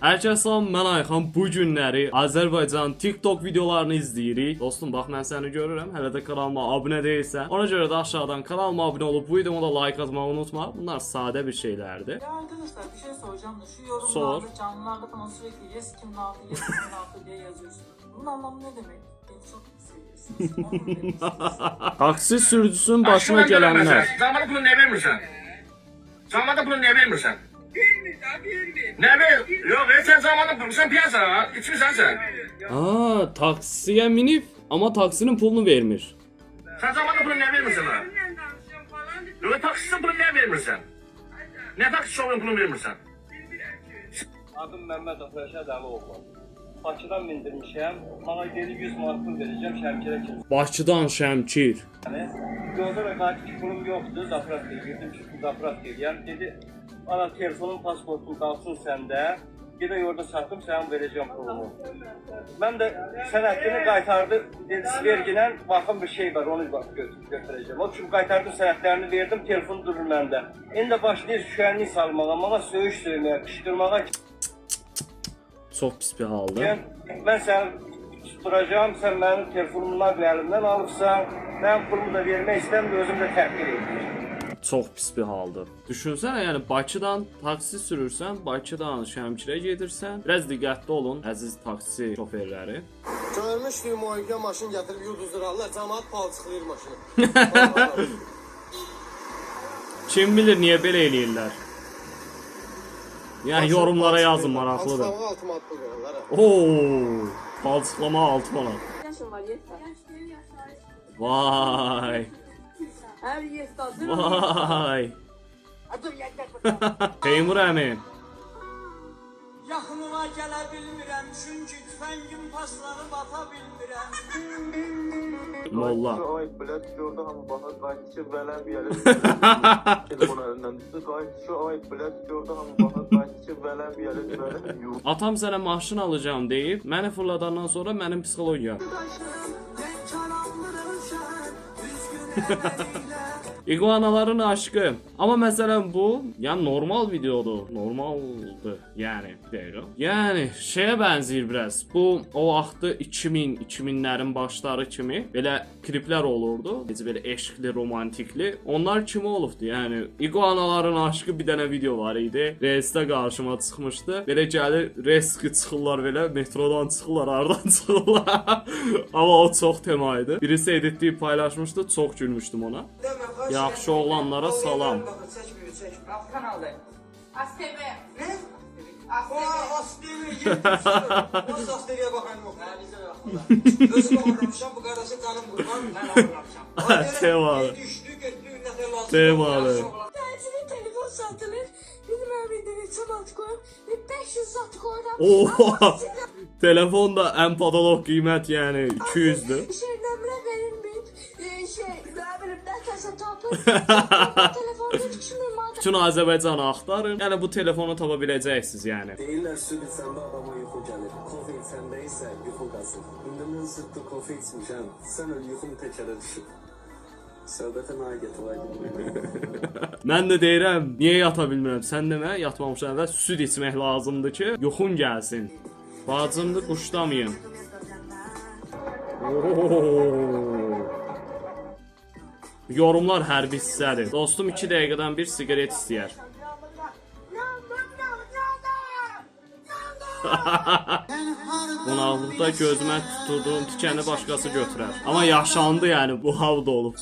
Hər kəs salam, mən Ayxan. Bu günləri Azərbaycan TikTok videolarını izləyirik. Dostum, bax mən səni görürəm. Hələ də kanalıma abunə deyilsən. Ona görə də aşağıdan kanalıma abunə olub bu videoma da like atmağı unutma. Bunlar sadə bir şeylərdir. Ya arkadaşlar bir şey soracağım da şu yorumlarda, canlılarda falan sürekli yes 2006, yes 2006 diye yazıyorsunuz. Bunun anlamı ne demek? Beni çok seviyorsunuz. Taksi sürücüsünün başına gelenler. Zamanda bunu ne vermirsən? Zamanda bunu ne vermirsən? Ne ver? Yok sen zamanda bunu sen piyasa ha. İçmisən sen. Aa, taksiye minip ama taksinin pulunu vermir. Sen zamanda bunu ne vermirsən ha? Yok taksisi bunu ne vermirsən? Ne taksi şovun bunu vermirsən? Adım Mehmet Rəşad Əliyoğlu. Bakıdan mindirmişəm. Bana geri 100 manat pul verəcəm Şəmkirə kimi. Bakıdan Şəmkir. Yəni yolda da qarşı pulum yoxdur. Zapravka girdim, çünki zapravka eləyəm. Dedi, ana telefonun, pasportun qalsın səndə. Bir də orada satdım, sənə verəcəm pulumu. Mən də sənədini qaytardı. Dedi, verginlə baxın bir şey var, onu götürəcəm. O kimi qaytardım, sənədlərini verdim, telefon durur məndə. İndi başlayır şüənlik salmağa, bana söyüş söyməyə, qışqırmağa. Çox pis bir haldır. Mən səni tutturacağım, sən mənim telefonumdan əlimdən alıbsan, mən pulumu da vermək istəmirəm, özüm də təhqir edirəm. Çox pis bir haldır. Düşünsənə, yəni Bakıdan taksi sürürsən, Bakıdan Şəmkirə gedirsən. Biraz diqqətli olun, əziz taksi şoferləri. Görmüşdük müalicə maşın gətirib yulduzlarlar, cəmaət palçıqlayır maşını. Kim bilir niyə belə eləyirlər? Yəni yorumlara yazın, maraqlıdır. Palçıqlama 6 manat pul verirlər. Oo, palçıqlama 6 manat. Yaşın var yeter. Vay. Her yeter. Vay. Dur yaklaşma. Teymur əmi. Yaxınına gələ bilmirəm çünki tüfəngin paslanıb ata bilmirəm. Molla. Ay bilet gördü hamı bakar qayıtçı vələm yəli. Telefon əlindən düşdü. Qayıtçı ay bilet gördü hamı bakar qayıtçı vələm yəli. Atam sənə maşın alacağım deyib, məni fırladandan sonra mənim psixologiya. İguanaların aşkı. Amma məsələn bu, yəni normal videodur. Normaldır, yəni deyirəm. Yəni şeyə bənzəyir biraz. Bu o vaxtı 2000-2000-lərin başları kimi belə kliplər olurdu. Necə belə eşqli, romantikli. Onlar kimi olubdu. Yəni İguanaların aşkı bir dənə video var idi. Reelsdə qarşıma çıxmışdı. Belə gəlir, reski çıxırlar belə, metrodan çıxırlar, hardan çıxırlar. Amma o çox tema idi. Birisi editləyib paylaşmışdı, çox gülmüşdüm ona. Yaxşı oğlanlara salam. Çək bir çək. Kanalda. ASTV. Ne? ASTV. Nasıl Astevi'ye bakan yok. Özüm okurmuşam, bu kardeşim canım kurban, ben okurmuşam. Temalı. Düştü, götü, ne kadar lazım. Temalı. Təcili telefon satılır. Bizim evində neçə manat qoyub, 500 zat qoyuram. Oha! Telefon da ən patolog qiymət, yəni 200-dür. Nömrə verilməyib. Nə bilim, nəsə tapır. Telefonu düşmür madəm. Bütün Azərbaycanı axtarın. Yəni bu telefonu tapa biləcəksiniz, yəni. Deyirlər süt içəndə adama yuxu gəlir. Kofe içəndə isə yuxu qasır. İndi mən sütdə kofe içmişəm. Sən öl yuxum təkərə düşüb. Söhbətə naiqət olaydı. Mən də deyirəm, niyə yata bilmirəm? Sən demə, yatmamışdan əvvəl süd içmək lazımdır ki, yuxun gəlsin. Bacımdır, quşdamayın. Yorumlar hərbi hissədir. Dostum 2 dəqiqədən bir siqaret istəyər. Qonaqlıqda gözümə tutduğum tikəni başqası götürər. Amma yaşandı yəni, bu havda olub.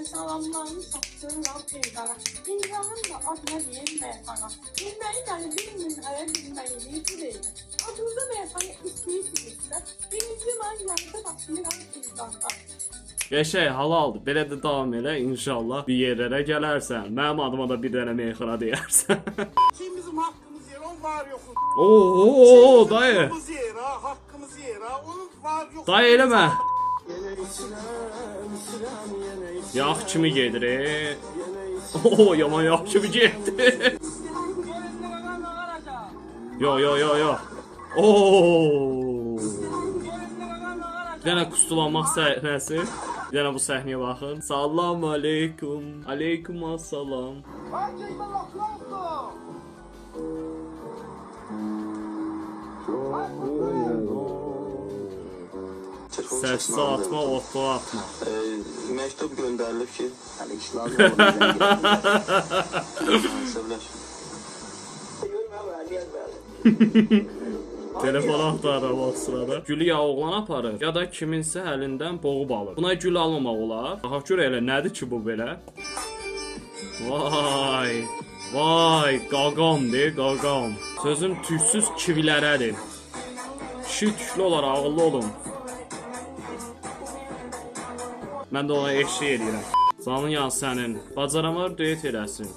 Salamlarını satdırıram peydana. İnsanın da adına deyim meyxana. Bilməyi dəni bilməyə bilməyi deyil. Adında meyxana istəyirsinizsə, birinci mən yanında başlayıram İnsan'da. Qəşəng halaldır. Belə də davam elə, inşallah bir yerlərə gələrsən. Mənim adıma da bir dənə meyxana deyərsən. Kim bizim hakkımız yer, onun var yoxu. Oo, dayı. Hakkımız yer ha, hakkımız yer ha, onun var yoxu. Dayı eləmə. Yağ kimi gedir. Oo, yaman yağ kimi getdi. Yo. Oo. Bir dənə kustulanmaq səhnəsi. Bir dənə bu səhnəyə baxın. Salam aleykum. Aleykum assalam. Səs atma, otluğa atma. Məktub göndərilib ki, hələ işlər Telefonu axtarır o sırada. Gülü ya oğlan aparır, ya da kiminsə əlindən boğub alır. Buna gül almamaq olar. Bax gör elə nədir ki bu belə? Vay. Vay, qaqamdır, qaqam. Sözüm tüksüz kivilərədir. Kişi tüklü olar, ağıllı olun. Mən də ona eşlik edirəm. Canın yan sənin. Bacaramar düet eləsin.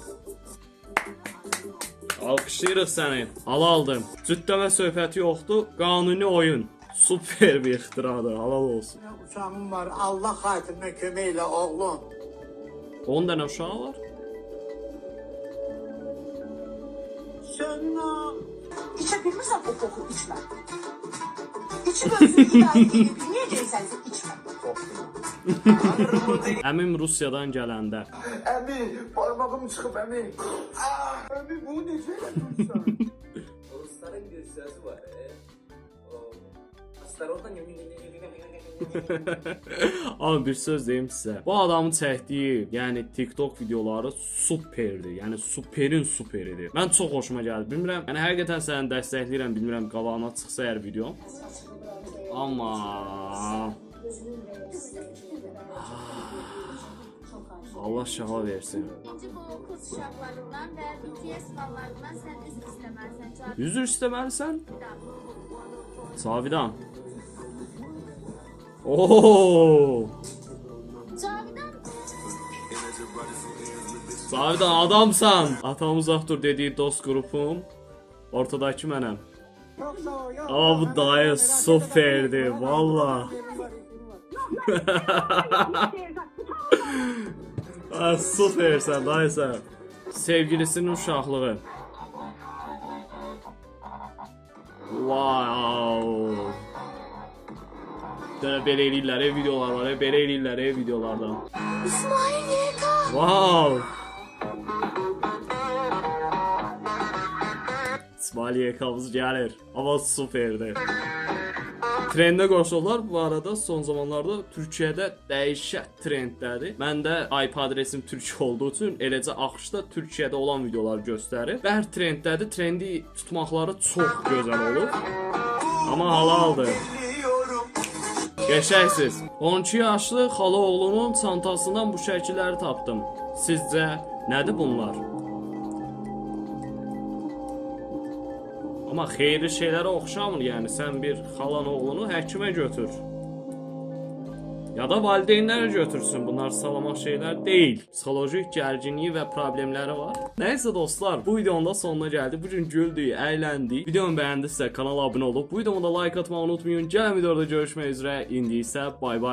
Alqışlayırıq səni. Halaldır. Cüddəmə söhbəti yoxdur. Qanuni oyun. Super bir ixtiradır. Halal olsun. Uşağım var. Allah xatirinə kömək elə oğlum. 10 dənə uşağı var. Sönna. İçə bilmirsən o koku içmə. İçib özünü idarə edib bilməyəcəksən içmə. Əmim Rusiyadan gələndə. Əmi, parmağım çıxıb əmi. Əmi, bunu necə eləmirsən? Rusların bir sözü var. Astarotdan Amma bir söz deyim sizə. Bu adamın çəkdiyi, yəni TikTok videoları superdir. Yəni superin superidir. Mən çox xoşuma gəldi. Bilmirəm, yəni həqiqətən səni dəstəkləyirəm, bilmirəm qabağına çıxsa hər video. Amma Allah şəfa versin. İkinci bu okul uşaqlarından və BTS fanlarından sən üzr istəməlisən. Üzr istəməlisən? Cavidan. Oo! Cavidan. Cavidan adamsan. Atam uzaq dur dediyi dost qrupum. Ortadakı mənəm. Ama bu dayı superdi valla. Supersən dayı sən. Sevgilisinin uşaqlığı. Wow. Belə eləyirlər videolar var, belə eləyirlər videolardan. İsmail YK. Wow. İsmail YK'mız gəlir. Ama superdi. Trendə qoşulurlar bu arada son zamanlarda Türkiyədə dəhşət trenddədir. Məndə IP adresim Türk olduğu üçün eləcə axışda Türkiyədə olan videolar göstərir. Və hər trenddədir. Trendi tutmaqları çox gözəl olur. Amma halaldır. Qəşəngsiz. 12 yaşlı xala oğlunun çantasından bu şəkilləri tapdım. Sizcə nədir bunlar? Amma xeyirli şeylərə oxşamır, yəni sən bir xalan oğlunu həkimə götür. Ya da valideynlərə götürsün, bunlar salamat şeylər deyil. Psixolojik gərginliyi və problemləri var. Nəysə dostlar, bu videonun da sonuna gəldik. Bugün güldük, əyləndik. Videomu bəyəndinizsə kanala abunə olub, bu videomu da like atmağı unutmayın. Gələn videoda görüşmək üzrə, indi isə bay bay.